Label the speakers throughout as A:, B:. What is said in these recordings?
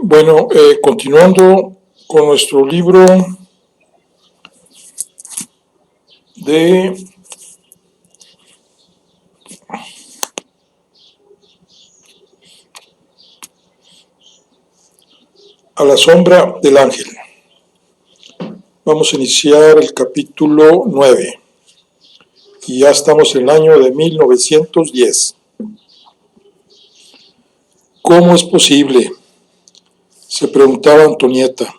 A: Bueno, continuando con nuestro libro de A la sombra del ángel. Vamos a iniciar el capítulo 9 y ya estamos en el año de 1910. ¿Cómo es posible?, se preguntaba Antonieta,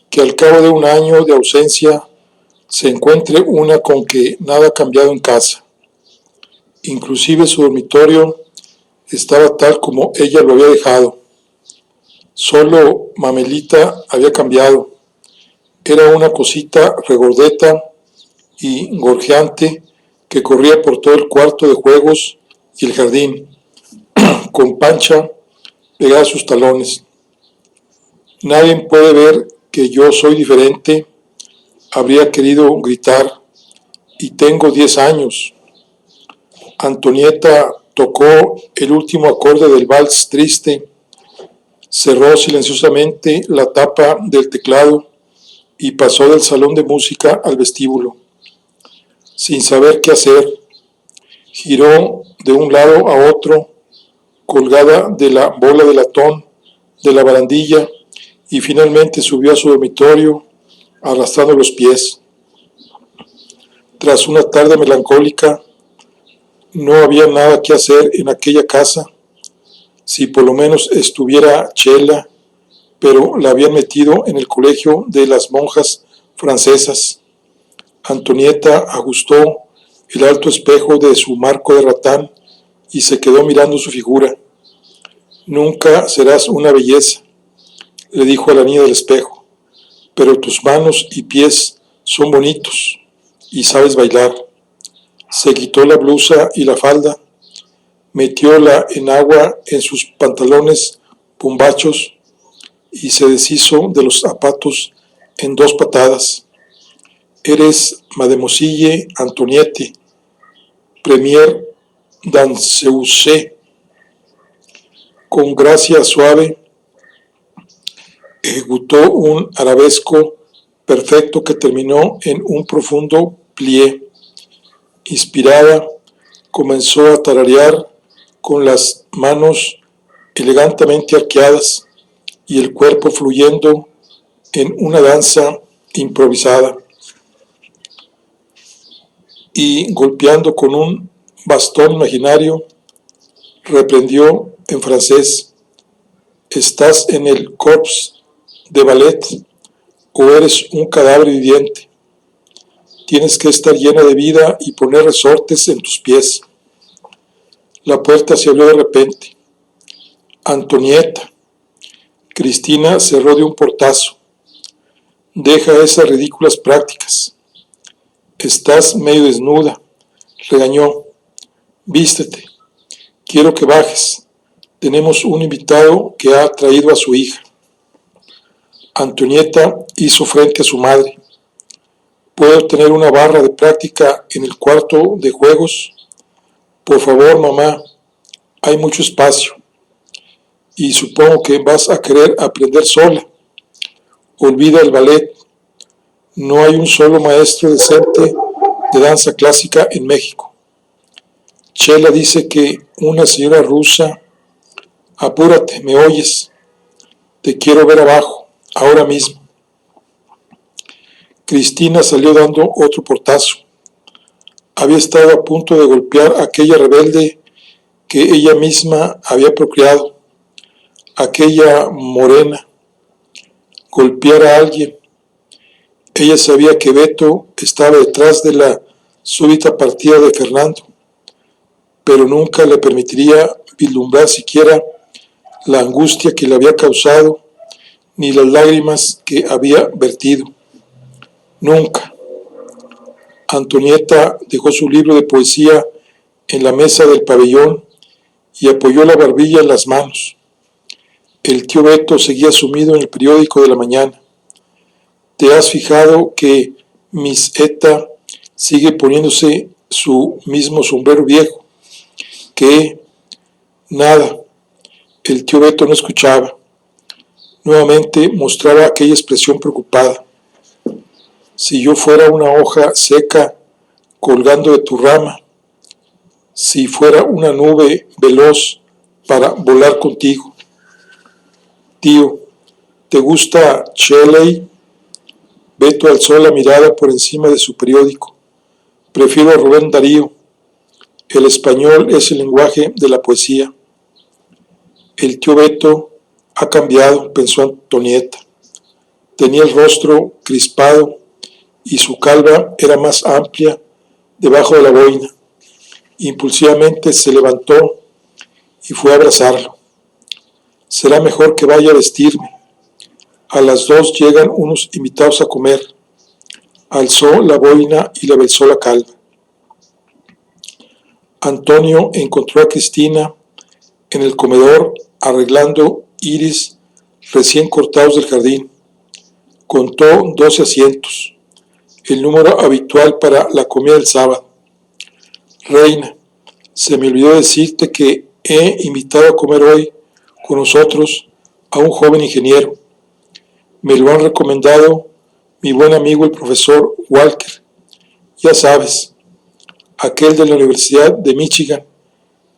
A: que al cabo de un año de ausencia se encuentre una con que nada ha cambiado en casa. Inclusive su dormitorio estaba tal como ella lo había dejado. Solo Mamelita había cambiado. Era una cosita regordeta y gorjeante que corría por todo el cuarto de juegos y el jardín, con Pancha pegada a sus talones. Nadie puede ver que yo soy diferente, habría querido gritar, y tengo 10 años. Antonieta tocó el último acorde del vals triste, cerró silenciosamente la tapa del teclado y pasó del salón de música al vestíbulo. Sin saber qué hacer, giró de un lado a otro, colgada de la bola de latón de la barandilla, y finalmente subió a su dormitorio arrastrando los pies. Tras una tarde melancólica, no había nada que hacer en aquella casa. Si por lo menos estuviera Chela, pero la habían metido en el colegio de las monjas francesas. Antonieta ajustó el alto espejo de su marco de ratán y se quedó mirando su figura. Nunca serás una belleza, le dijo a la niña del espejo, pero tus manos y pies son bonitos y sabes bailar. Se quitó la blusa y la falda, metió la enagua en sus pantalones bombachos y se deshizo de los zapatos en 2 patadas. Eres Mademoiselle Antoniette, Premier Danseuse. Con gracia suave ejecutó un arabesco perfecto que terminó en un profundo plié. Inspirada, comenzó a tararear con las manos elegantemente arqueadas y el cuerpo fluyendo en una danza improvisada, y golpeando con un bastón imaginario, reprendió en francés: ¿estás en el corps de ballet o eres un cadáver viviente? Tienes que estar llena de vida y poner resortes en tus pies. La puerta se abrió de repente. Antonieta. Cristina cerró de un portazo. Deja esas ridículas prácticas. Estás medio desnuda, regañó. Vístete. Quiero que bajes. Tenemos un invitado que ha traído a su hija. Antonieta hizo frente a su madre. ¿Puedo tener una barra de práctica en el cuarto de juegos? Por favor, mamá, hay mucho espacio. Y supongo que vas a querer aprender sola. Olvida el ballet. No hay un solo maestro decente de danza clásica en México. Chela dice que una señora rusa... Apúrate, ¿me oyes? Te quiero ver abajo, ahora mismo. Cristina salió dando otro portazo. Había estado a punto de golpear a aquella rebelde que ella misma había procreado, aquella morena. Golpear a alguien. Ella sabía que Beto estaba detrás de la súbita partida de Fernando, pero nunca le permitiría vislumbrar siquiera la angustia que le había causado, ni las lágrimas que había vertido. Nunca. Antonieta dejó su libro de poesía en la mesa del pabellón y apoyó la barbilla en las manos. El tío Beto seguía sumido en el periódico de la mañana. ¿Te has fijado que Miss Eta sigue poniéndose su mismo sombrero viejo? ¿Qué? Nada. El tío Beto no escuchaba. Nuevamente mostraba aquella expresión preocupada. Si yo fuera una hoja seca colgando de tu rama, si fuera una nube veloz para volar contigo. Tío, ¿te gusta Shelley? Beto alzó la mirada por encima de su periódico. Prefiero a Rubén Darío. El español es el lenguaje de la poesía. El tío Beto ha cambiado, pensó Antonieta. Tenía el rostro crispado y su calva era más amplia debajo de la boina. Impulsivamente se levantó y fue a abrazarlo. Será mejor que vaya a vestirme. A las 2 llegan unos invitados a comer. Alzó la boina y le besó la calva. Antonio encontró a Cristina en el comedor arreglando iris recién cortados del jardín. Contó 12 asientos, el número habitual para la comida del sábado. Reina, se me olvidó decirte que he invitado a comer hoy con nosotros a un joven ingeniero. Me lo han recomendado mi buen amigo el profesor Walker. Ya sabes, aquel de la Universidad de Michigan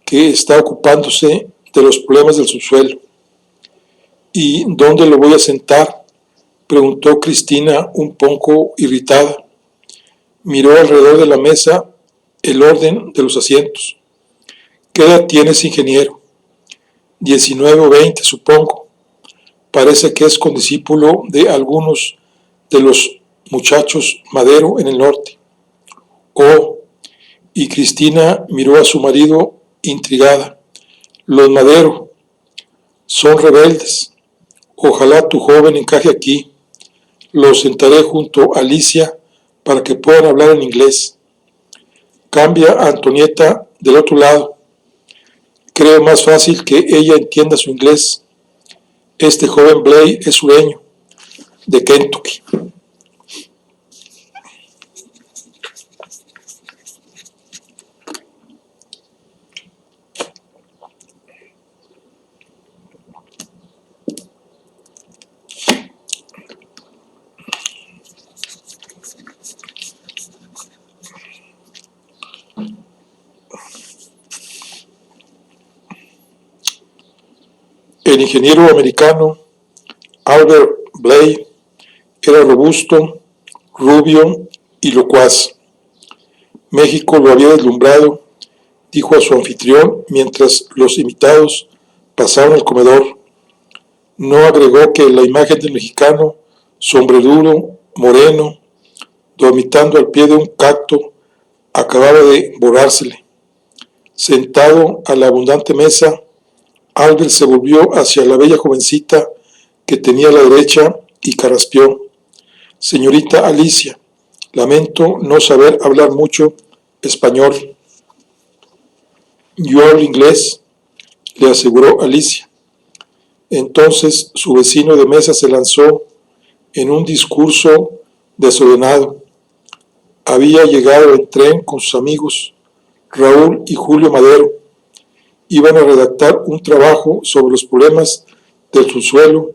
A: que está ocupándose de los problemas del subsuelo. ¿Y dónde lo voy a sentar?, preguntó Cristina un poco irritada. Miró alrededor de la mesa el orden de los asientos. ¿Qué edad tienes, ingeniero? 19 o 20, supongo. Parece que es condiscípulo de algunos de los muchachos Madero en el norte. Oh, y Cristina miró a su marido intrigada. Los Madero son rebeldes. Ojalá tu joven encaje aquí. Lo sentaré junto a Alicia para que puedan hablar en inglés. Cambia a Antonieta del otro lado. Creo más fácil que ella entienda su inglés. Este joven Blay es sureño, de Kentucky. El ingeniero americano Albert Blay era robusto, rubio y locuaz. México lo había deslumbrado, dijo a su anfitrión mientras los invitados pasaron al comedor. No agregó que la imagen del mexicano, sombrerudo, moreno, dormitando al pie de un cacto, acababa de borársele. Sentado a la abundante mesa, Albert se volvió hacia la bella jovencita que tenía a la derecha y carraspeó. Señorita Alicia, lamento no saber hablar mucho español. Yo hablo inglés, le aseguró Alicia. Entonces su vecino de mesa se lanzó en un discurso desordenado. Había llegado en tren con sus amigos, Raúl y Julio Madero. Iban a redactar un trabajo sobre los problemas del subsuelo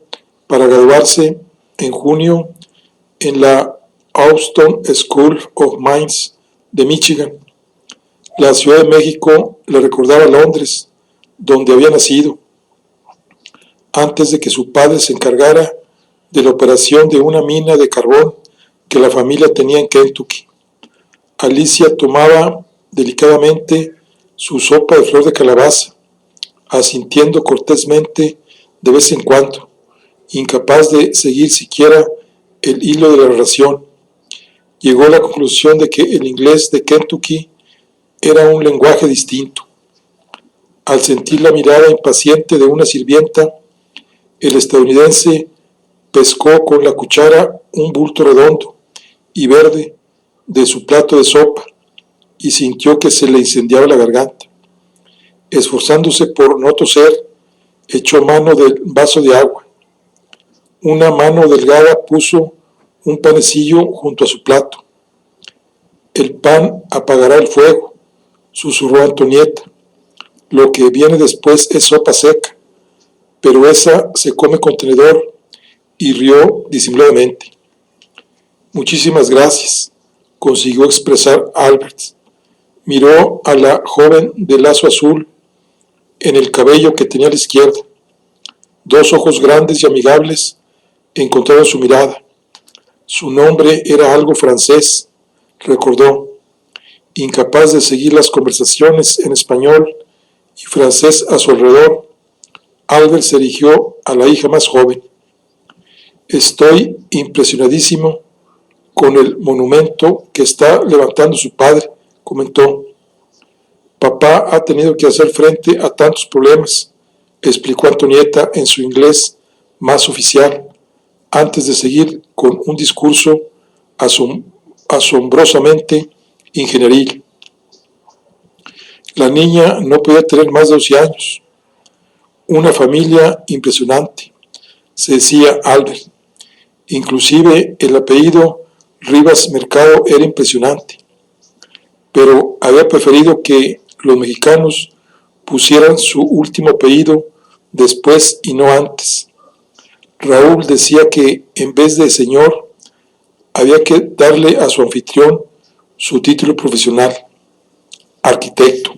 A: para graduarse en junio en la Austin School of Mines de Michigan. La Ciudad de México le recordaba a Londres, donde había nacido, antes de que su padre se encargara de la operación de una mina de carbón que la familia tenía en Kentucky. Alicia tomaba delicadamente su sopa de flor de calabaza, asintiendo cortésmente de vez en cuando, incapaz de seguir siquiera el hilo de la narración. Llegó a la conclusión de que el inglés de Kentucky era un lenguaje distinto. Al sentir la mirada impaciente de una sirvienta, el estadounidense pescó con la cuchara un bulto redondo y verde de su plato de sopa y sintió que se le incendiaba la garganta. Esforzándose por no toser, echó mano del vaso de agua. Una mano delgada puso un panecillo junto a su plato. El pan apagará el fuego, susurró Antonieta. Lo que viene después es sopa seca, pero esa se come con tenedor y rió disimuladamente. Muchísimas gracias, consiguió expresar Albert. Miró a la joven de lazo azul en el cabello que tenía a la izquierda. Dos ojos grandes y amigables encontraron su mirada. Su nombre era algo francés, recordó. Incapaz de seguir las conversaciones en español y francés a su alrededor, Albert se dirigió a la hija más joven. Estoy impresionadísimo con el monumento que está levantando su padre, comentó. Papá ha tenido que hacer frente a tantos problemas, explicó Antonieta en su inglés más oficial, antes de seguir con un discurso asombrosamente ingenieril. La niña no podía tener más de 12 años. Una familia impresionante, se decía Albert. Inclusive el apellido Rivas Mercado era impresionante, pero había preferido que los mexicanos pusieran su último apellido después y no antes. Raúl decía que en vez de señor, había que darle a su anfitrión su título profesional, arquitecto.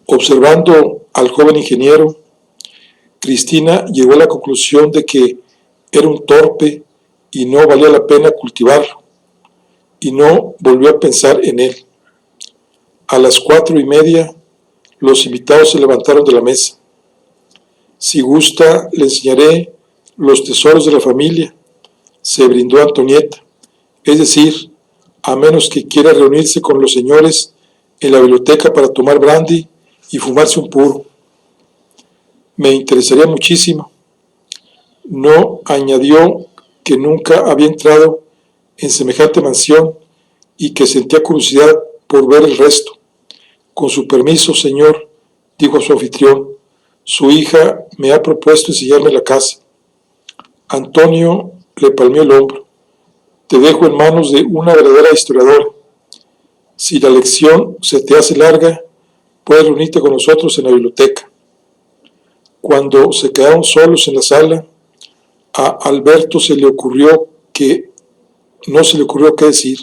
A: Observando al joven ingeniero, Cristina llegó a la conclusión de que era un torpe y no valía la pena cultivarlo, y no volvió a pensar en él. A las 4:30, los invitados se levantaron de la mesa. Si gusta, le enseñaré los tesoros de la familia, se brindó Antonieta, es decir, a menos que quiera reunirse con los señores en la biblioteca para tomar brandy y fumarse un puro. Me interesaría muchísimo. No añadió que nunca había entrado en semejante mansión y que sentía curiosidad por ver el resto. Con su permiso, señor, dijo a su anfitrión, su hija me ha propuesto enseñarme la casa. Antonio le palmeó el hombro. Te dejo en manos de una verdadera historiadora. Si la lección se te hace larga, puedes reunirte con nosotros en la biblioteca. Cuando se quedaron solos en la sala, a Alberto no se le ocurrió qué decir.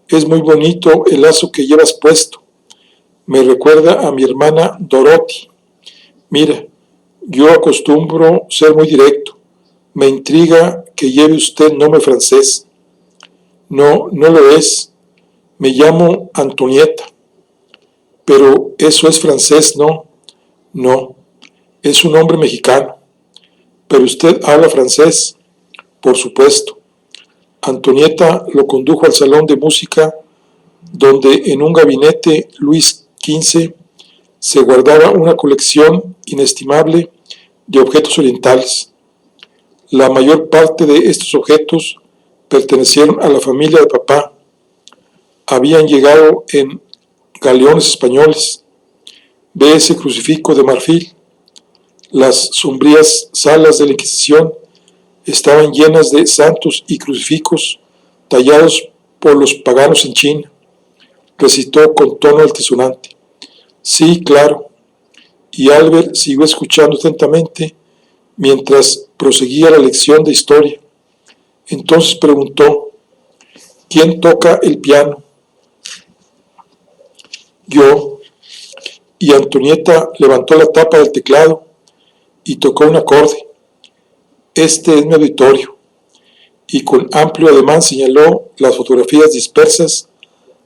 A: Es muy bonito el lazo que llevas puesto. Me recuerda a mi hermana Dorothy. Mira, yo acostumbro ser muy directo. Me intriga que lleve usted nombre francés. No, no lo es. Me llamo Antonieta. Pero eso es francés, ¿no? No, es un nombre mexicano. Pero usted habla francés, por supuesto. Antonieta lo condujo al salón de música, donde en un gabinete Luis XV se guardaba una colección inestimable de objetos orientales. La mayor parte de estos objetos pertenecieron a la familia de papá. Habían llegado en galeones españoles. Ve ese crucifijo de marfil. Las sombrías salas de la Inquisición estaban llenas de santos y crucifijos tallados por los paganos en China, recitó con tono altisonante. Sí, claro. Y Albert siguió escuchando atentamente mientras proseguía la lección de historia. Entonces preguntó, ¿quién toca el piano? Yo. Y Antonieta levantó la tapa del teclado y tocó un acorde. Este es mi auditorio. Y con amplio ademán señaló las fotografías dispersas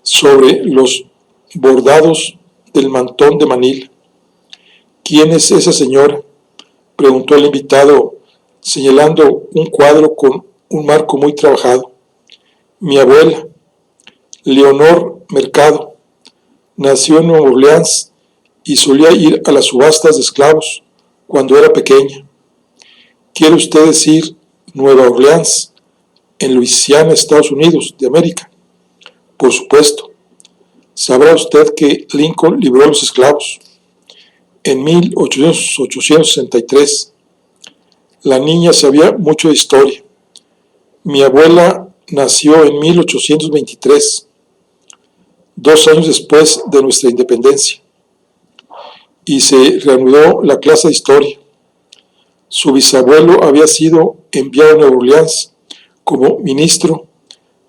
A: sobre los bordados del mantón de Manila. ¿Quién es esa señora?, preguntó el invitado, señalando un cuadro con un marco muy trabajado. Mi abuela, Leonor Mercado, nació en Nueva Orleans y solía ir a las subastas de esclavos cuando era pequeña. ¿Quiere usted decir Nueva Orleans, en Luisiana, Estados Unidos de América? Por supuesto. Sabrá usted que Lincoln liberó a los esclavos en 1863. La niña sabía mucho de historia. Mi abuela nació en 1823, 2 años después de nuestra independencia, y se reanudó la clase de historia. Su bisabuelo había sido enviado a Nueva Orleans como ministro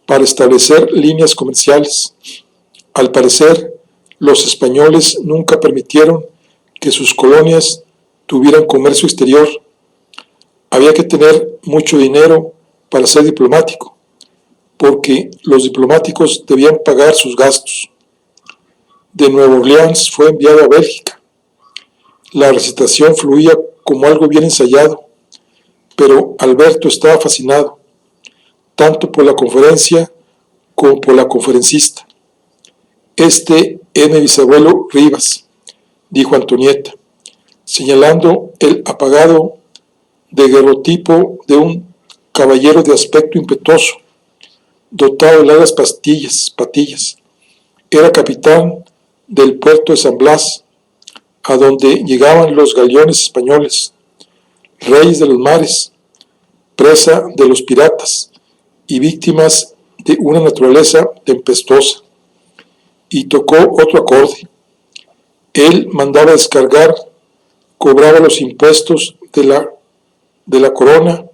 A: para establecer líneas comerciales. Al parecer, los españoles nunca permitieron que sus colonias tuvieran comercio exterior. Había que tener mucho dinero para ser diplomático, porque los diplomáticos debían pagar sus gastos. De Nueva Orleans fue enviado a Bélgica. La recitación fluía como algo bien ensayado, pero Alberto estaba fascinado, tanto por la conferencia como por la conferencista. Este es mi bisabuelo Rivas, dijo Antonieta, señalando el apagado daguerrotipo de un caballero de aspecto impetuoso, dotado de largas patillas. Era capitán del puerto de San Blas, a donde llegaban los galeones españoles, reyes de los mares, presa de los piratas y víctimas de una naturaleza tempestuosa. Y tocó otro acorde. Él mandaba descargar, cobraba los impuestos de la corona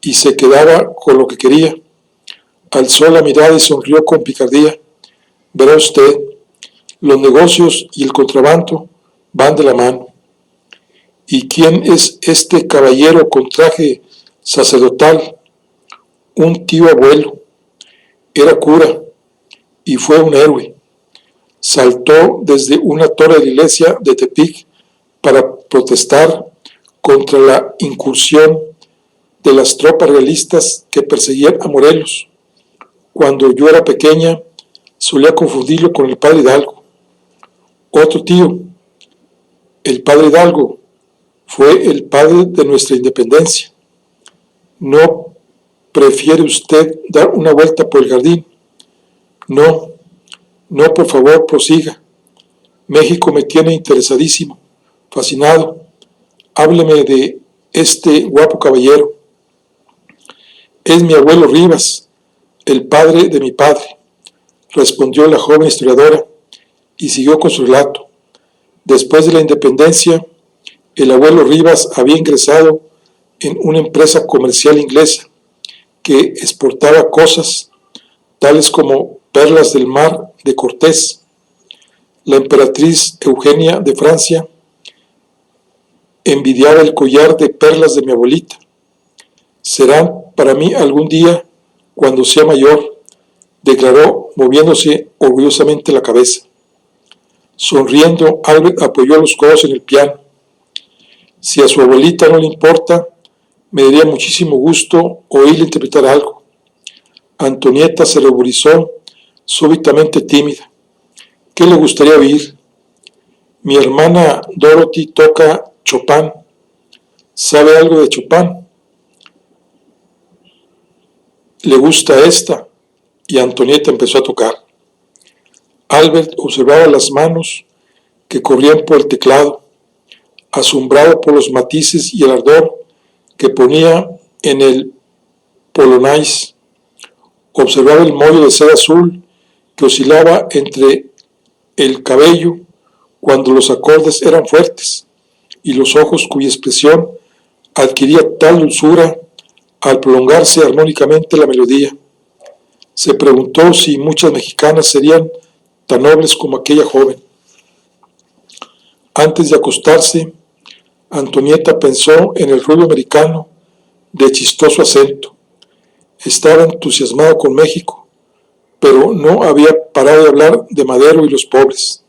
A: y se quedaba con lo que quería. Alzó la mirada y sonrió con picardía. Verá usted, los negocios y el contrabando van de la mano. ¿Y quién es este caballero con traje sacerdotal? Un tío abuelo. Era cura y fue un héroe. Saltó desde una torre de la iglesia de Tepic para protestar contra la incursión de las tropas realistas que perseguían a Morelos. Cuando yo era pequeña, solía confundirlo con el padre Hidalgo. Otro tío, el padre Hidalgo, fue el padre de nuestra independencia. ¿No prefiere usted dar una vuelta por el jardín? No, por favor, prosiga. México me tiene interesadísimo, fascinado. Hábleme de este guapo caballero. Es mi abuelo Rivas, el padre de mi padre, respondió la joven historiadora y siguió con su relato. Después de la independencia, el abuelo Rivas había ingresado en una empresa comercial inglesa que exportaba cosas tales como perlas del mar de Cortés. La emperatriz Eugenia de Francia envidiaba el collar de perlas de mi abuelita. Serán para mí algún día cuando sea mayor, declaró moviéndose orgullosamente la cabeza. Sonriendo, Albert apoyó los codos en el piano. Si a su abuelita no le importa, me daría muchísimo gusto oírle interpretar algo. Antonieta se ruborizó, súbitamente tímida. ¿Qué le gustaría oír? Mi hermana Dorothy toca Chopin. ¿Sabe algo de Chopin? Le gusta esta, y Antonieta empezó a tocar. Albert observaba las manos que corrían por el teclado, asombrado por los matices y el ardor que ponía en el polonaise. Observaba el mollo de seda azul que oscilaba entre el cabello cuando los acordes eran fuertes y los ojos cuya expresión adquiría tal dulzura al prolongarse armónicamente la melodía. Se preguntó si muchas mexicanas serían tan nobles como aquella joven. Antes de acostarse, Antonieta pensó en el rubio americano de chistoso acento. Estaba entusiasmado con México, pero no había parado de hablar de Madero y los pobres.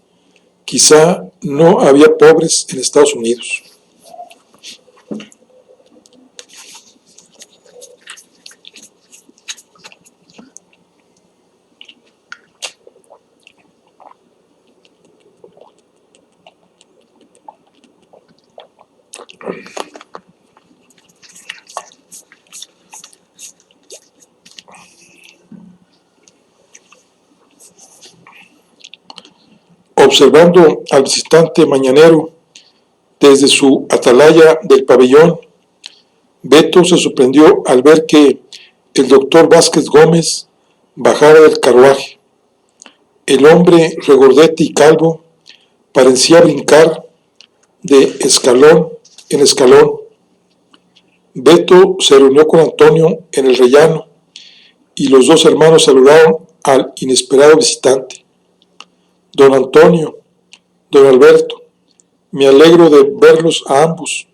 A: Quizá no había pobres en Estados Unidos. Observando al visitante mañanero desde su atalaya del pabellón, Beto se sorprendió al ver que el doctor Vázquez Gómez bajaba del carruaje. El hombre regordete y calvo parecía brincar de escalón en escalón. Beto se reunió con Antonio en el rellano y los dos hermanos saludaron al inesperado visitante. Don Antonio, don Alberto, me alegro de verlos a ambos.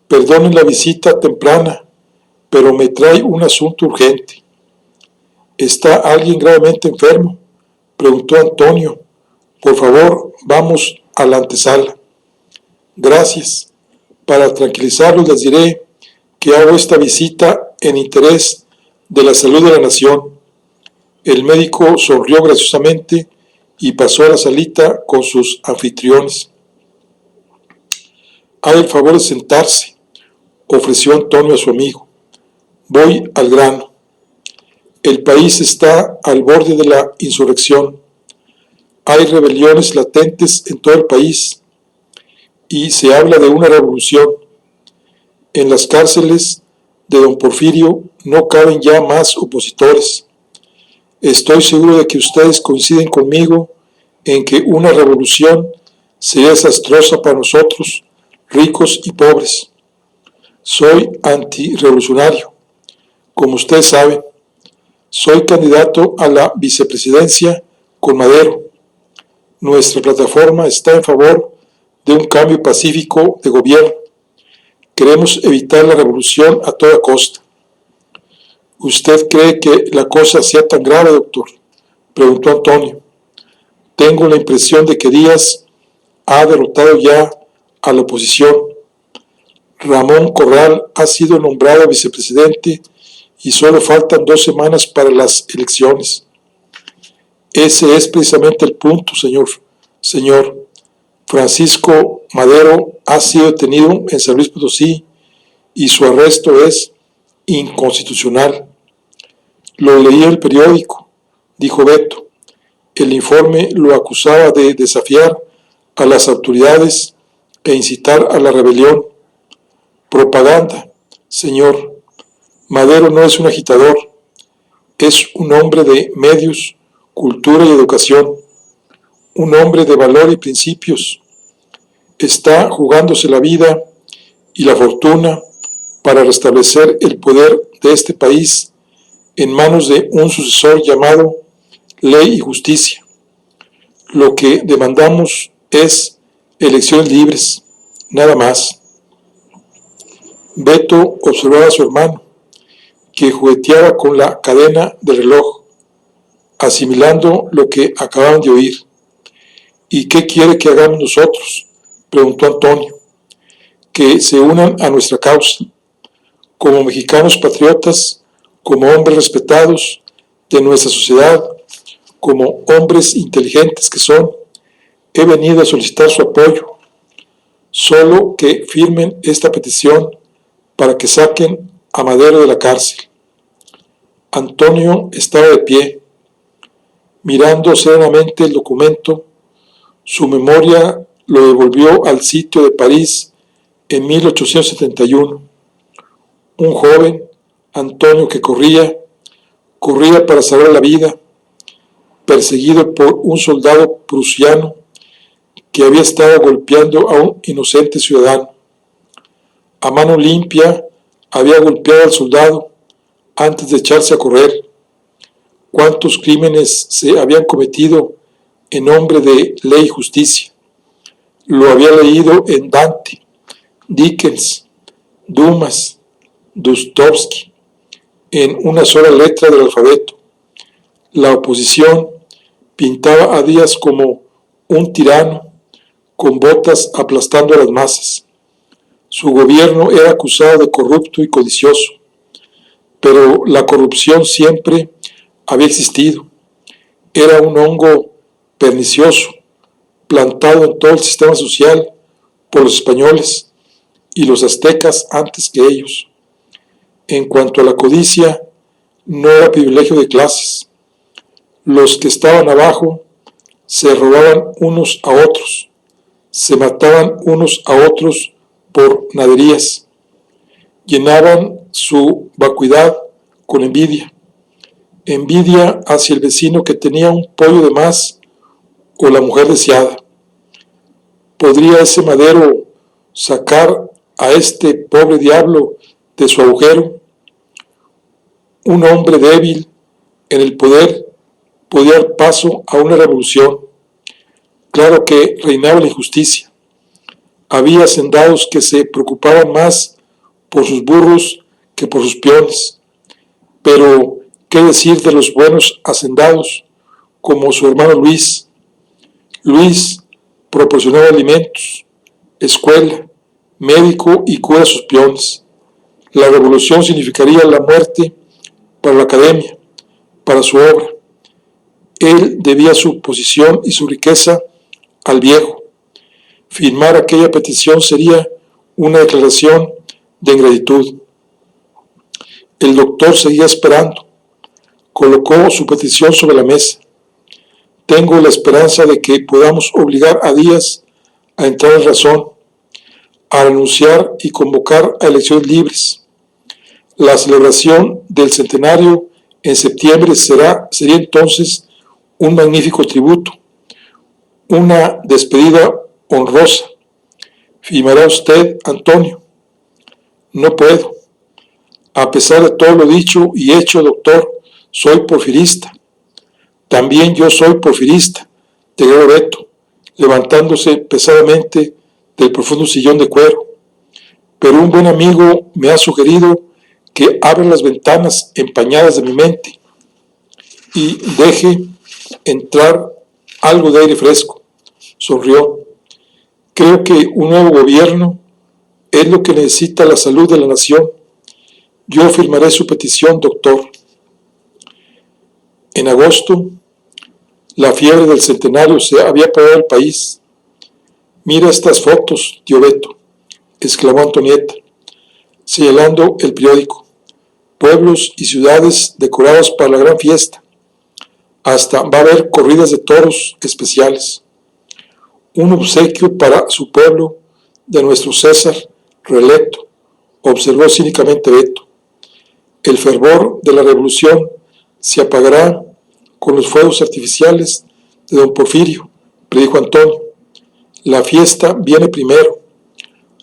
A: Perdonen la visita temprana, pero me trae un asunto urgente. ¿Está alguien gravemente enfermo?, preguntó Antonio. Por favor, vamos a la antesala. Gracias. Para tranquilizarlos les diré que hago esta visita en interés de la salud de la nación. El médico sonrió graciosamente y pasó a la salita con sus anfitriones. Haga el favor de sentarse, ofreció Antonio a su amigo. Voy al grano. El país está al borde de la insurrección. Hay rebeliones latentes en todo el país y se habla de una revolución. En las cárceles de don Porfirio no caben ya más opositores. Estoy seguro de que ustedes coinciden conmigo en que una revolución sería desastrosa para nosotros, ricos y pobres. Soy antirrevolucionario. Como ustedes saben, soy candidato a la vicepresidencia con Madero. Nuestra plataforma está en favor de un cambio pacífico de gobierno. Queremos evitar la revolución a toda costa. ¿Usted cree que la cosa sea tan grave, doctor?, preguntó Antonio. Tengo la impresión de que Díaz ha derrotado ya a la oposición. Ramón Corral ha sido nombrado vicepresidente y solo faltan 2 semanas para las elecciones. Ese es precisamente el punto, señor. Francisco Madero ha sido detenido en San Luis Potosí y su arresto es inconstitucional. Lo leí en el periódico, dijo Beto. El informe lo acusaba de desafiar a las autoridades e incitar a la rebelión. Propaganda, señor. Madero no es un agitador, es un hombre de medios, cultura y educación, un hombre de valor y principios. Está jugándose la vida y la fortuna para restablecer el poder de este país en manos de un sucesor llamado Ley y Justicia. Lo que demandamos es elecciones libres, nada más. Beto observaba a su hermano, que jugueteaba con la cadena del reloj, asimilando lo que acababan de oír. ¿Y qué quiere que hagamos nosotros?, preguntó Antonio. Que se unan a nuestra causa. Como mexicanos patriotas, como hombres respetados de nuestra sociedad, como hombres inteligentes que son, he venido a solicitar su apoyo. Solo que firmen esta petición para que saquen a Madero de la cárcel. Antonio estaba de pie, mirando serenamente el documento. Su memoria lo devolvió al sitio de París en 1871. Un joven, Antonio, que corría para salvar la vida, perseguido por un soldado prusiano que había estado golpeando a un inocente ciudadano. A mano limpia había golpeado al soldado antes de echarse a correr. ¿Cuántos crímenes se habían cometido en nombre de ley y justicia? Lo había leído en Dante, Dickens, Dumas, Dostoevsky, en una sola letra del alfabeto. La oposición pintaba a Díaz como un tirano con botas aplastando a las masas. Su gobierno era acusado de corrupto y codicioso, pero la corrupción siempre había existido. Era un hongo pernicioso, plantado en todo el sistema social por los españoles y los aztecas antes que ellos. En cuanto a la codicia, no era privilegio de clases. Los que estaban abajo se robaban unos a otros, se mataban unos a otros por naderías, llenaban su vacuidad con envidia hacia el vecino que tenía un pollo de más o la mujer deseada. ¿Podría ese Madero sacar a este pobre diablo de su agujero, un hombre débil en el poder podía dar paso a una revolución. Claro que reinaba la injusticia. Había hacendados que se preocupaban más por sus burros que por sus peones. Pero, ¿qué decir de los buenos hacendados como su hermano Luis? Luis proporcionaba alimentos, escuela, médico y cura a sus peones. La revolución significaría la muerte para la academia, para su obra. Él debía su posición y su riqueza al viejo. Firmar aquella petición sería una declaración de ingratitud. El doctor seguía esperando. Colocó su petición sobre la mesa. Tengo la esperanza de que podamos obligar a Díaz a entrar en razón, a renunciar y convocar a elecciones libres. La celebración del centenario en septiembre sería entonces un magnífico tributo, una despedida honrosa. ¿Firmará usted, Antonio? No puedo. A pesar de todo lo dicho y hecho, doctor, soy porfirista. También yo soy porfirista, declaró Beto, levantándose pesadamente del profundo sillón de cuero. Pero un buen amigo me ha sugerido que abra las ventanas empañadas de mi mente y deje entrar algo de aire fresco. Sonrió. Creo que un nuevo gobierno es lo que necesita la salud de la nación. Yo firmaré su petición, doctor. En agosto, la fiebre del centenario se había apagado el país. Mira estas fotos, tío Beto, exclamó Antonieta, señalando el periódico. Pueblos y ciudades decorados para la gran fiesta. Hasta va a haber corridas de toros especiales. Un obsequio para su pueblo de nuestro César reelecto, observó cínicamente Beto. El fervor de la revolución se apagará con los fuegos artificiales de don Porfirio, predijo Antonio. La fiesta viene primero.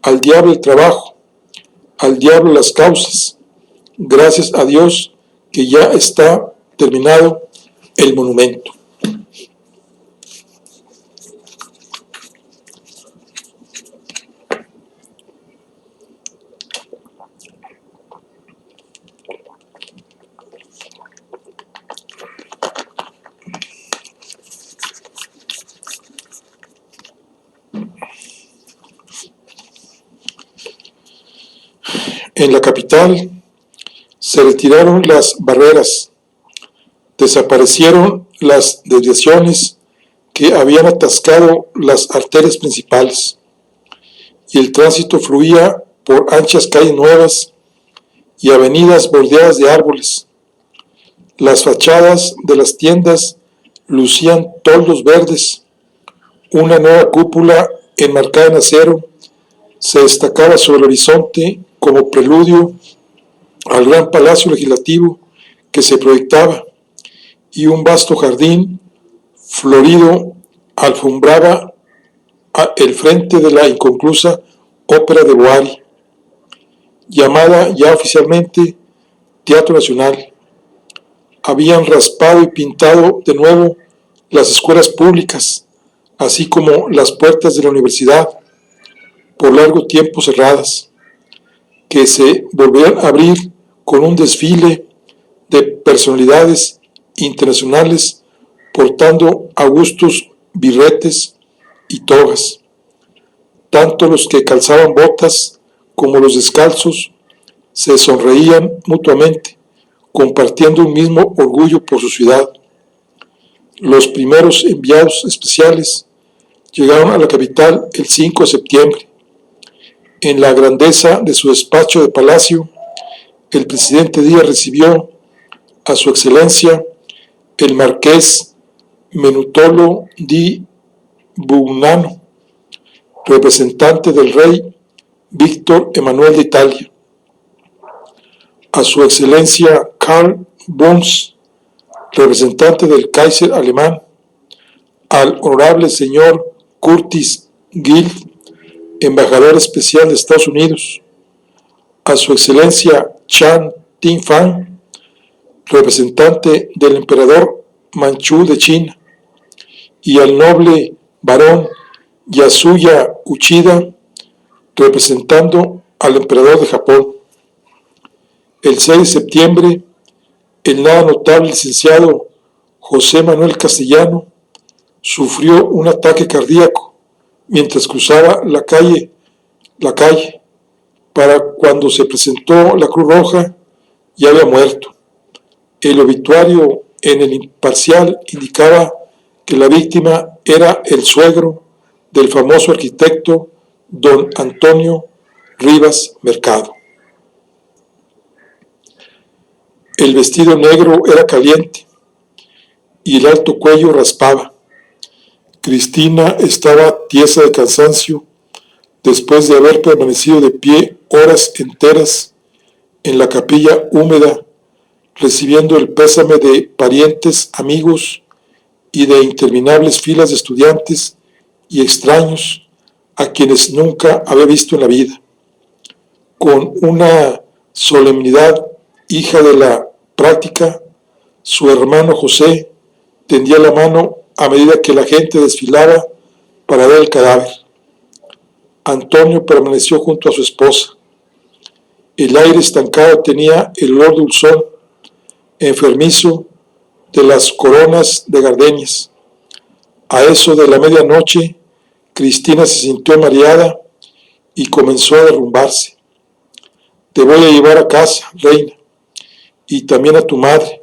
A: Al diablo el trabajo, al diablo las causas. Gracias a Dios que ya está terminado el monumento. En la capital se retiraron las barreras, desaparecieron las desviaciones que habían atascado las arterias principales y el tránsito fluía por anchas calles nuevas y avenidas bordeadas de árboles. Las fachadas de las tiendas lucían toldos verdes. Una nueva cúpula enmarcada en acero se destacaba sobre el horizonte como preludio al gran palacio legislativo que se proyectaba, y un vasto jardín florido alfombraba el frente de la inconclusa ópera de Boari, llamada ya oficialmente Teatro Nacional. Habían raspado y pintado de nuevo las escuelas públicas, así como las puertas de la universidad, por largo tiempo cerradas, que se volvieron a abrir con un desfile de personalidades internacionales portando augustos birretes y togas. Tanto los que calzaban botas como los descalzos se sonreían mutuamente, compartiendo un mismo orgullo por su ciudad. Los primeros enviados especiales llegaron a la capital el 5 de septiembre. En la grandeza de su despacho de palacio, el presidente Díaz recibió a su excelencia el marqués Menutolo di Bugnano, representante del rey Víctor Emanuel de Italia, a su excelencia Karl Buns, representante del Kaiser alemán, al honorable señor Curtis Guild, embajador especial de Estados Unidos, a su excelencia Chan Ting-fang, representante del emperador Manchú de China, y al noble barón Yasuya Uchida, representando al emperador de Japón. El 6 de septiembre, el nada notable licenciado José Manuel Castellano sufrió un ataque cardíaco mientras cruzaba la calle. Para cuando se presentó la Cruz Roja, ya había muerto. El obituario en el Imparcial indicaba que la víctima era el suegro del famoso arquitecto don Antonio Rivas Mercado. El vestido negro era caliente y el alto cuello raspaba. Cristina estaba tiesa de cansancio después de haber permanecido de pie horas enteras en la capilla húmeda, recibiendo el pésame de parientes, amigos y de interminables filas de estudiantes y extraños a quienes nunca había visto en la vida. Con una solemnidad hija de la práctica, su hermano José tendía la mano a medida que la gente desfilaba para ver el cadáver. Antonio permaneció junto a su esposa. El aire estancado tenía el olor dulzón, enfermizo, de las coronas de gardenias. A eso de la medianoche, Cristina se sintió mareada y comenzó a derrumbarse. Te voy a llevar a casa, reina, y también a tu madre.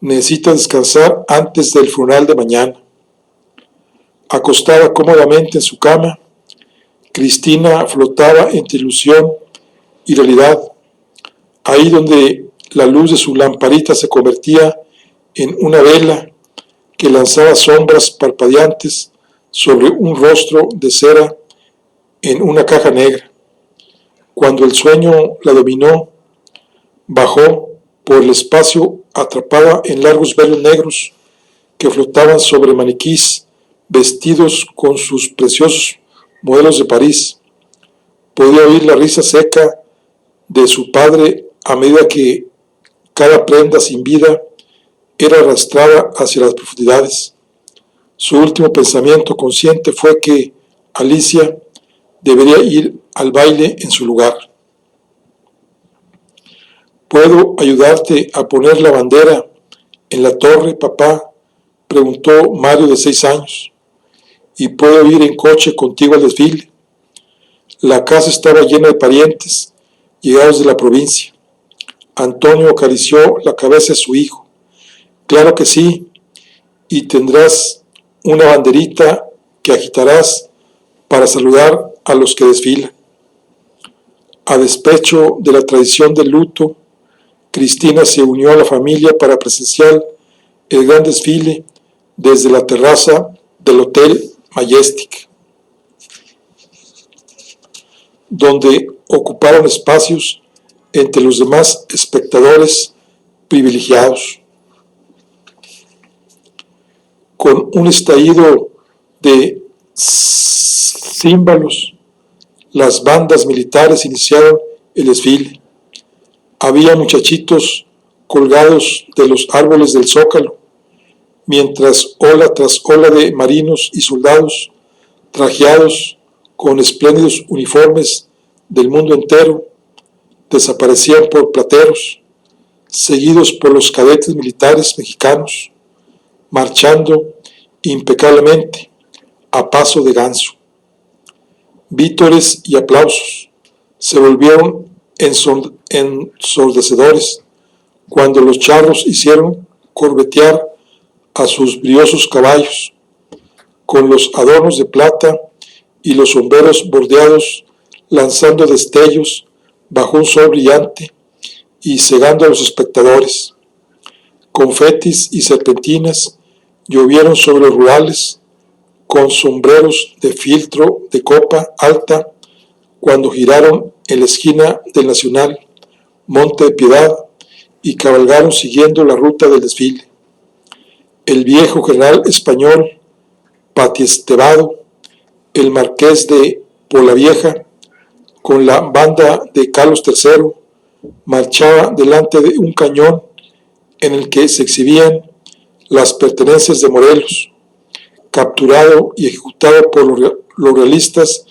A: Necesitas descansar antes del funeral de mañana. Acostada cómodamente en su cama, Cristina flotaba entre ilusión y realidad, ahí donde la luz de su lamparita se convertía en una vela que lanzaba sombras parpadeantes sobre un rostro de cera en una caja negra. Cuando el sueño la dominó, bajó por el espacio atrapada en largos velos negros que flotaban sobre maniquís vestidos con sus preciosos modelos de París. Podía oír la risa seca de su padre a medida que cada prenda sin vida era arrastrada hacia las profundidades. Su último pensamiento consciente fue que Alicia debería ir al baile en su lugar. ¿Puedo ayudarte a poner la bandera en la torre, papá?, preguntó Mario, de 6 años. ¿Y puedo ir en coche contigo al desfile? La casa estaba llena de parientes llegados de la provincia. Antonio acarició la cabeza de su hijo. Claro que sí, y tendrás una banderita que agitarás para saludar a los que desfilan. A despecho de la tradición del luto, Cristina se unió a la familia para presenciar el gran desfile desde la terraza del Hotel Majestic, donde ocuparon espacios entre los demás espectadores privilegiados. Con un estallido de címbalos, las bandas militares iniciaron el desfile. Había muchachitos colgados de los árboles del Zócalo, mientras ola tras ola de marinos y soldados, trajeados con espléndidos uniformes del mundo entero, desaparecían por plateros, seguidos por los cadetes militares mexicanos, marchando impecablemente a paso de ganso. Vítores y aplausos se volvieron ensordecedores cuando los charros hicieron corbetear a sus briosos caballos, con los adornos de plata y los sombreros bordeados, lanzando destellos bajo un sol brillante y cegando a los espectadores. Confetis y serpentinas llovieron sobre los rurales, con sombreros de fieltro de copa alta, cuando giraron en la esquina del Nacional, Monte de Piedad, y cabalgaron siguiendo la ruta del desfile. El viejo general español Patiestevado, el marqués de Polavieja, con la banda de Carlos III, marchaba delante de un cañón en el que se exhibían las pertenencias de Morelos, capturado y ejecutado por los realistas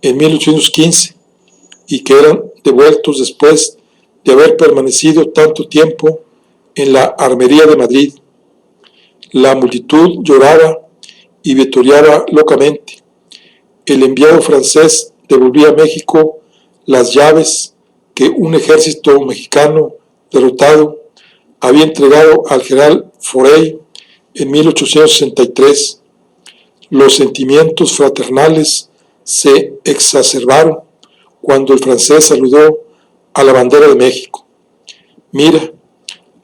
A: en 1815 y que eran devueltos después de haber permanecido tanto tiempo en la Armería de Madrid. La multitud lloraba y vitoreaba locamente. El enviado francés devolvía a México las llaves que un ejército mexicano derrotado había entregado al general Forey en 1863. Los sentimientos fraternales se exacerbaron cuando el francés saludó a la bandera de México. Mira,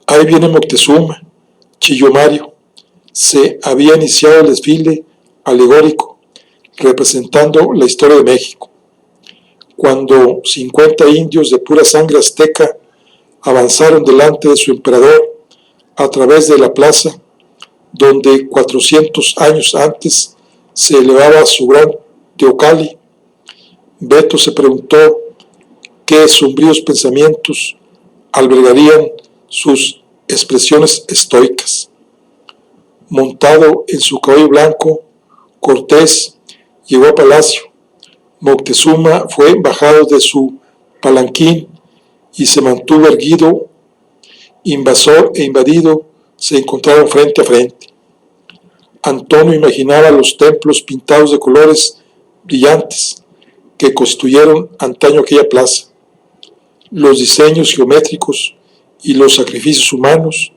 A: ahí viene Moctezuma, chilló Mario. Se había iniciado el desfile alegórico representando la historia de México. Cuando 50 indios de pura sangre azteca avanzaron delante de su emperador a través de la plaza donde 400 años antes se elevaba su gran teocalli, Beto se preguntó qué sombríos pensamientos albergarían sus expresiones estoicas. Montado en su caballo blanco, Cortés llegó a palacio. Moctezuma fue bajado de su palanquín y se mantuvo erguido. Invasor e invadido se encontraron frente a frente. Antonio imaginaba los templos pintados de colores brillantes que constituyeron antaño aquella plaza. Los diseños geométricos y los sacrificios humanos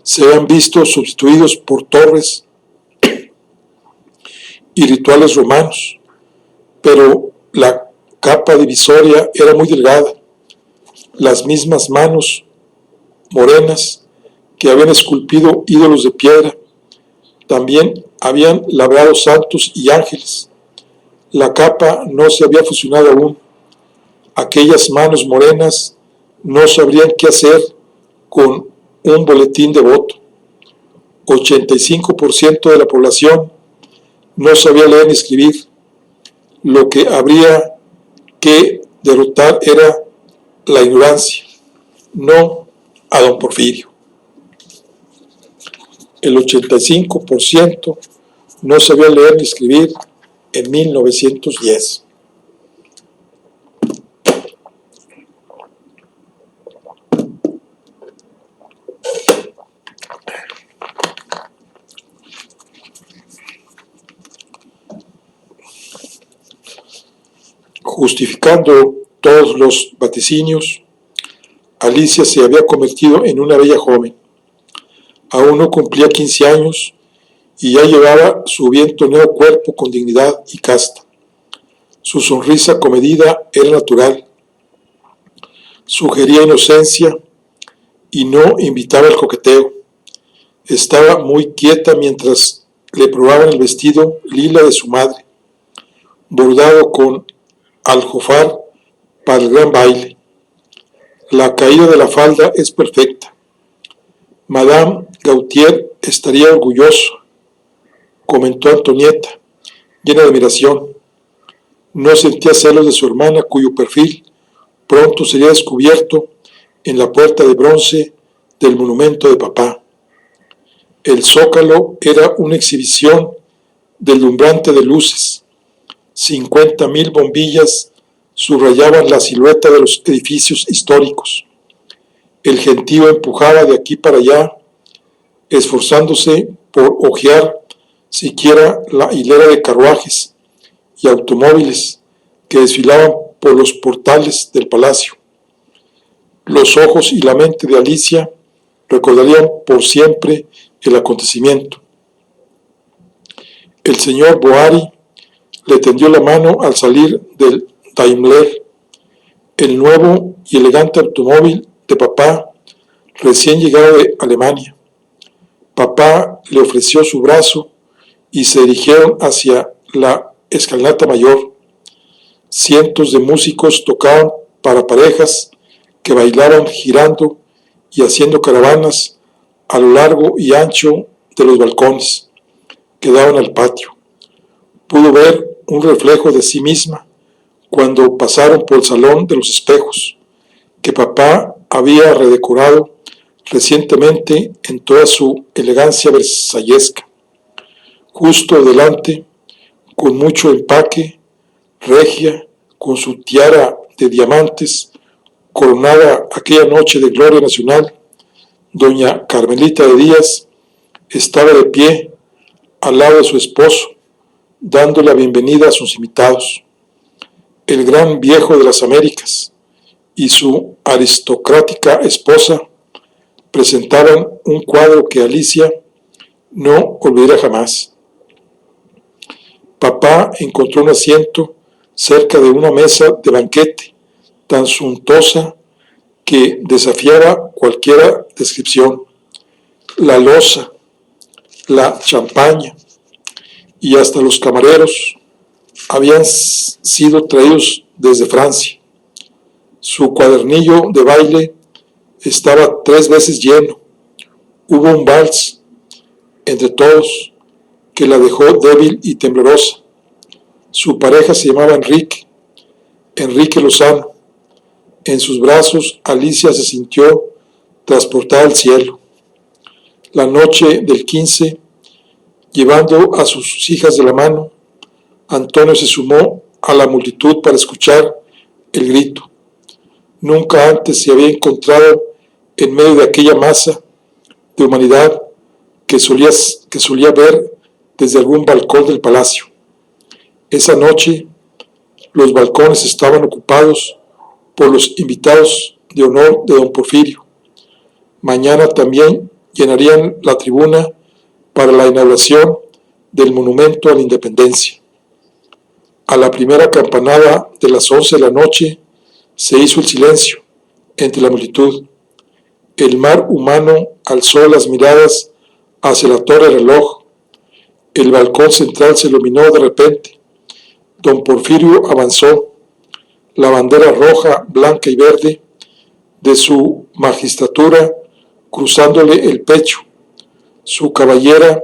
A: se han visto sustituidos por torres y rituales romanos, pero la capa divisoria era muy delgada. Las mismas manos morenas que habían esculpido ídolos de piedra también habían labrado santos y ángeles. La capa no se había fusionado aún. Aquellas manos morenas no sabrían qué hacer con un boletín de voto. 85% de la población no sabía leer ni escribir. Lo que habría que derrotar era la ignorancia, no a don Porfirio. El 85% no sabía leer ni escribir en 1910. Justificando todos los vaticinios, Alicia se había convertido en una bella joven. Aún no cumplía 15 años y ya llevaba su bien torneado cuerpo con dignidad y casta. Su sonrisa comedida era natural, sugería inocencia y no invitaba al coqueteo. Estaba muy quieta mientras le probaban el vestido lila de su madre, bordado con aljofar para el gran baile. La caída de la falda es perfecta. Madame Gautier estaría orgulloso, comentó Antonieta, llena de admiración. No sentía celos de su hermana, cuyo perfil pronto sería descubierto en la puerta de bronce del monumento de papá. El zócalo era una exhibición deslumbrante de luces. 50,000 bombillas subrayaban la silueta de los edificios históricos. El gentío empujaba de aquí para allá, esforzándose por hojear siquiera la hilera de carruajes y automóviles que desfilaban por los portales del palacio. Los ojos y la mente de Alicia recordarían por siempre el acontecimiento. El señor Boari le tendió la mano al salir del Daimler, el nuevo y elegante automóvil de papá recién llegado de Alemania. Papá le ofreció su brazo y se dirigieron hacia la escalinata mayor. Cientos de músicos tocaban para parejas que bailaban girando y haciendo caravanas a lo largo y ancho de los balcones que daban al patio. Pudo ver un reflejo de sí misma cuando pasaron por el Salón de los Espejos, que papá había redecorado recientemente en toda su elegancia versallesca. Justo delante, con mucho empaque, regia, con su tiara de diamantes, coronada aquella noche de gloria nacional, doña Carmelita de Díaz estaba de pie al lado de su esposo, dando la bienvenida a sus invitados. El gran viejo de las Américas y su aristocrática esposa presentaban un cuadro que Alicia no olvidará jamás. Papá encontró un asiento cerca de una mesa de banquete tan suntuosa que desafiaba cualquier descripción. La loza, la champaña y hasta los camareros habían sido traídos desde Francia. Su cuadernillo de baile estaba 3 veces lleno. Hubo un vals entre todos que la dejó débil y temblorosa. Su pareja se llamaba Enrique Lozano. En sus brazos Alicia se sintió transportada al cielo. La noche del 15, llevando a sus hijas de la mano, Antonio se sumó a la multitud para escuchar el grito. Nunca antes se había encontrado en medio de aquella masa de humanidad que solía ver desde algún balcón del palacio. Esa noche los balcones estaban ocupados por los invitados de honor de don Porfirio. Mañana también llenarían la tribuna para la inauguración del monumento a la independencia. A la primera campanada de las 11 de la noche se hizo el silencio entre la multitud. El mar humano alzó las miradas hacia la torre reloj. El balcón central se iluminó de repente. Don Porfirio avanzó. La bandera roja, blanca y verde de su magistratura cruzándole el pecho. Su cabellera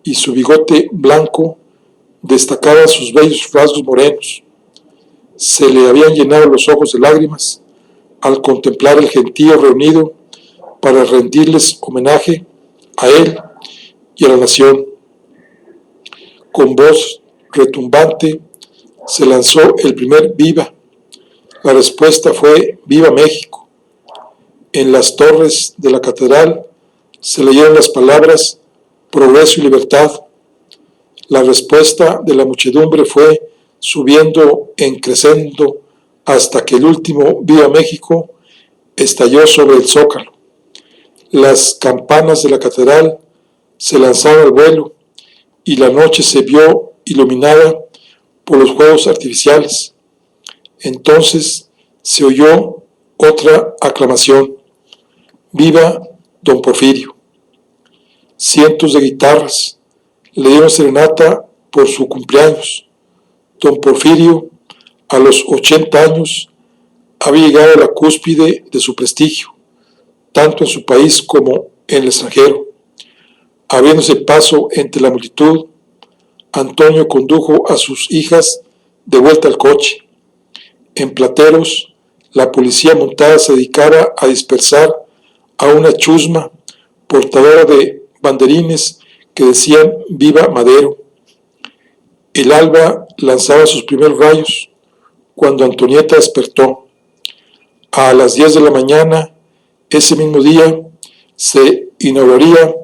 A: y su bigote blanco destacaban sus bellos rasgos morenos. Se le habían llenado los ojos de lágrimas al contemplar el gentío reunido para rendirles homenaje a él y a la nación. Con voz retumbante se lanzó el primer viva. La respuesta fue ¡Viva México! En las torres de la catedral se leyeron las palabras Progreso y Libertad. La respuesta de la muchedumbre fue subiendo en crescendo hasta que el último Viva México estalló sobre el zócalo. Las campanas de la catedral se lanzaron al vuelo y la noche se vio iluminada por los fuegos artificiales. Entonces se oyó otra aclamación: ¡Viva don Porfirio! Cientos de guitarras le dieron serenata por su cumpleaños. Don Porfirio, a los 80 años, había llegado a la cúspide de su prestigio, tanto en su país como en el extranjero. Abriéndose paso entre la multitud, Antonio condujo a sus hijas de vuelta al coche. En Plateros, la policía montada se dedicaba a dispersar a una chusma portadora de banderines que decían ¡Viva Madero! El alba lanzaba sus primeros rayos cuando Antonieta despertó. A las 10 de la mañana, ese mismo día, se inauguraría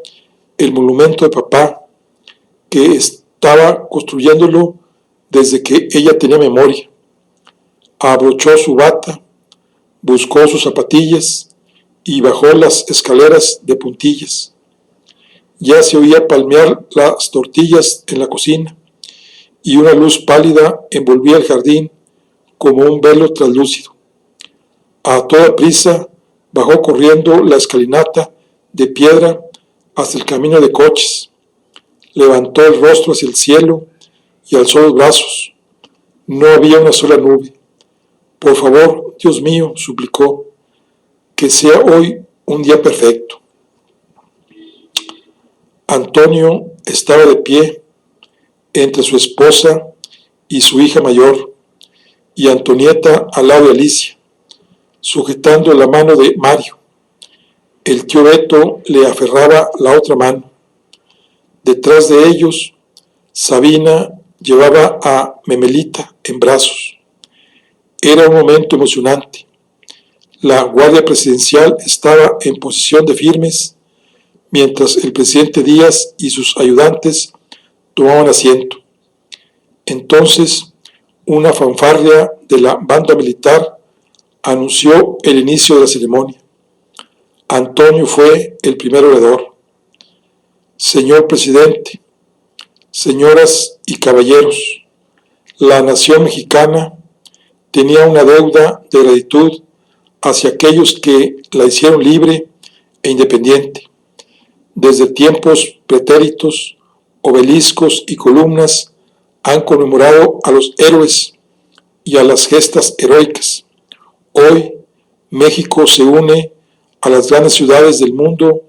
A: el monumento de papá, que estaba construyéndolo desde que ella tenía memoria. Abrochó su bata, buscó sus zapatillas y bajó las escaleras de puntillas. Ya se oía palmear las tortillas en la cocina y una luz pálida envolvía el jardín como un velo translúcido. A toda prisa bajó corriendo la escalinata de piedra hasta el camino de coches. Levantó el rostro hacia el cielo y alzó los brazos. No había una sola nube. Por favor, Dios mío, suplicó, que sea hoy un día perfecto. Antonio estaba de pie entre su esposa y su hija mayor. y Antonieta al lado de Alicia, sujetando la mano de Mario. El tío Beto le aferraba la otra mano. Detrás de ellos, Sabina llevaba a Memelita en brazos. Era un momento emocionante. La Guardia Presidencial estaba en posición de firmes, mientras el presidente Díaz y sus ayudantes tomaban asiento. Entonces, una fanfarria de la banda militar anunció el inicio de la ceremonia. Antonio fue el primer orador. Señor presidente, señoras y caballeros, la nación mexicana tenía una deuda de gratitud hacia aquellos que la hicieron libre e independiente. Desde tiempos pretéritos, obeliscos y columnas han conmemorado a los héroes y a las gestas heroicas. Hoy, México se une a las grandes ciudades del mundo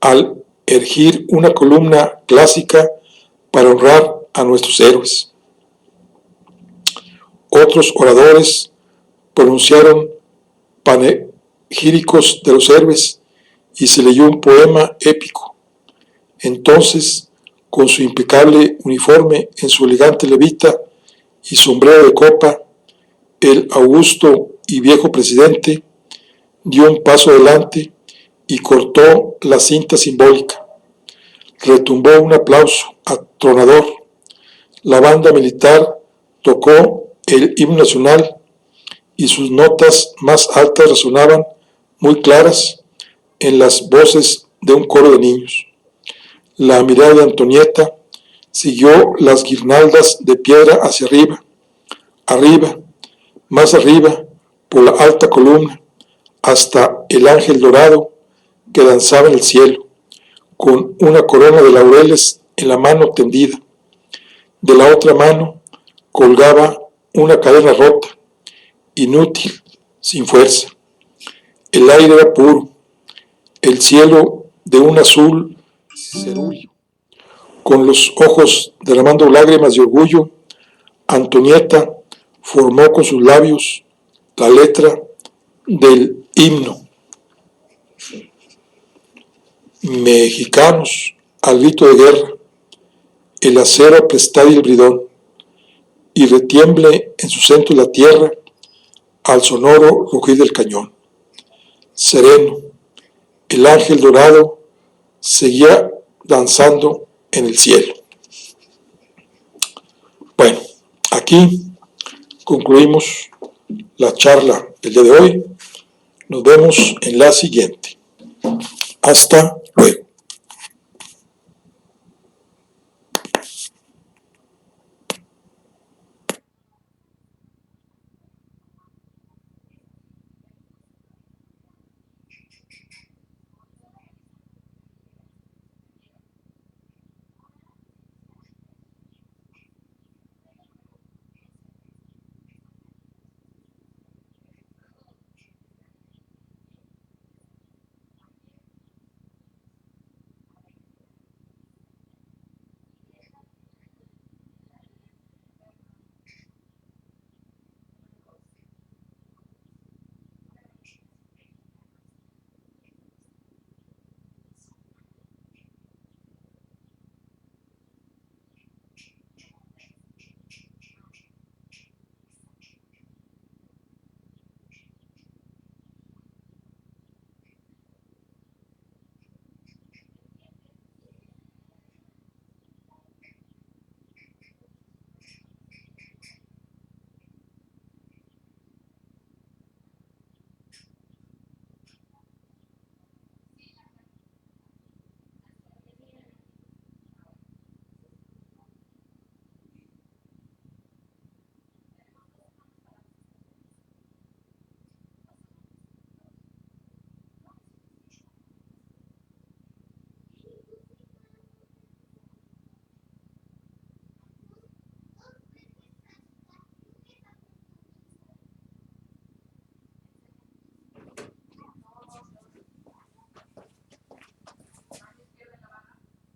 A: al erigir una columna clásica para honrar a nuestros héroes. Otros oradores pronunciaron panegíricos de los héroes y se leyó un poema épico. Entonces, con su impecable uniforme en su elegante levita y sombrero de copa, el augusto y viejo presidente dio un paso adelante y cortó la cinta simbólica. Retumbó un aplauso atronador. La banda militar tocó el himno nacional y sus notas más altas resonaban muy claras en las voces de un coro de niños. La mirada de Antonieta siguió las guirnaldas de piedra hacia arriba, arriba, más arriba, por la alta columna, hasta el ángel dorado que danzaba en el cielo, con una corona de laureles en la mano tendida. De la otra mano colgaba una cadena rota, inútil, sin fuerza. El aire era puro, el cielo de un azul cerúleo. Con los ojos derramando lágrimas de orgullo, Antonieta formó con sus labios la letra del himno. Mexicanos, al grito de guerra, el acero aplastado y el bridón, y retiemble en su centro la tierra al sonoro rugir del cañón. Sereno, el ángel dorado seguía danzando en el cielo. Bueno, aquí concluimos la charla del día de hoy. Nos vemos en la siguiente. Hasta luego.